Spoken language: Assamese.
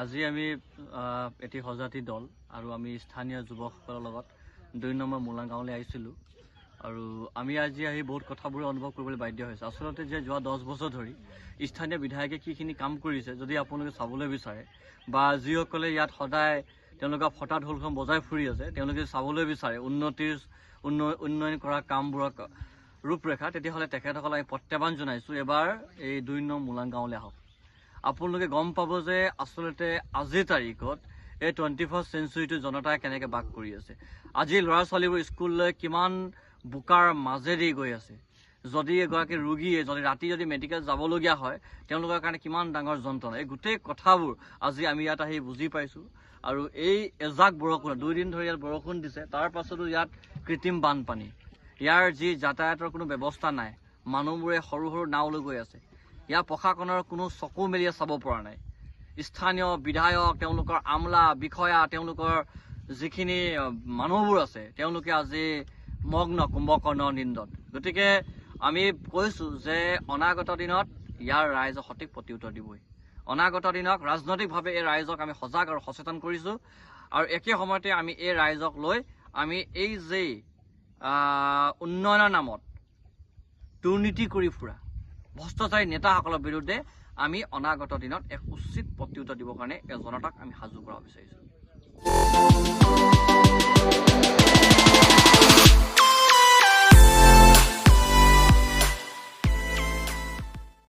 আজি আমি এটি সজাতি দল আৰু আমি স্থানীয় যুৱকসকলৰ লগত 2 নম্বৰ মোলা গাঁৱলৈ আহিছিলোঁ আৰু আমি আজি আহি বহুত কথাবোৰ অনুভৱ কৰিবলৈ বাধ্য হৈছে। আচলতে যে যোৱা 10 বছৰ ধৰি স্থানীয় বিধায়কে কিখিনি কাম কৰিছে যদি আপোনালোকে চাবলৈ বিচাৰে বা যিসকলে ইয়াত সদায় তেওঁলোকৰ ফটা ঢোলখন বজাই ফুৰি আছে তেওঁলোকে চাবলৈ বিচাৰে উন্নয়ন কৰা কামবোৰৰ ৰূপৰেখা, তেতিয়াহ'লে তেখেতসকলক আমি প্ৰত্যাহ্বান জনাইছোঁ এবাৰ এই 2 নম্বৰ মোলা গাঁৱলৈ আহক। আপোনালোকে গম পাব যে আচলতে আজিৰ তাৰিখত এই 21st চেঞ্চুৰীটো জনতাই কেনেকৈ বাস কৰি আছে। আজি ল'ৰা ছোৱালীবোৰ স্কুললৈ কিমান বোকাৰ মাজেদি গৈ আছে। যদি এগৰাকী ৰোগীয়ে ৰাতি যদি মেডিকেল যাবলগীয়া হয় তেওঁলোকৰ কাৰণে কিমান ডাঙৰ যন্ত্ৰণা। এই গোটেই কথাবোৰ আজি আমি ইয়াত আহি বুজি পাইছোঁ। আৰু এই এজাক বৰষুণ 2 দিন ধৰি ইয়াত বৰষুণ দিছে, তাৰ পাছতো ইয়াত কৃত্ৰিম বানপানী। ইয়াৰ যি যাতায়াতৰ কোনো ব্যৱস্থা নাই, মানুহবোৰে সৰু সৰু নাও লৈ গৈ আছে। ইয়াৰ প্ৰশাসনৰ কোনো চকু মেলিয়ে চাব পৰা নাই। স্থানীয় বিধায়ক, তেওঁলোকৰ আমলা বিষয়া, তেওঁলোকৰ যিখিনি মানুহবোৰ আছে তেওঁলোকে আজি মগ্ন কুম্ভকৰ্ণৰ নিন্দত। গতিকে আমি কৈছোঁ যে অনাগত দিনত ইয়াৰ ৰাইজক সঠিক প্ৰত্যুত্তৰ দিবই। অনাগত দিনত ৰাজনৈতিকভাৱে এই ৰাইজক আমি সজাগ আৰু সচেতন কৰিছোঁ আৰু একে সময়তে আমি এই ৰাইজক লৈ আমি এই যে উন্নয়নৰ নামত দুৰ্নীতি কৰি ফুৰা ভ্ৰষ্টাচাৰী নেতাসকলৰ বিৰুদ্ধে আমি অনাগত দিনত এক উচিত প্ৰত্যুত্তৰ দিবৰ কাৰণে জনতাক আমি সাজু কৰা বিচাৰিছোঁ।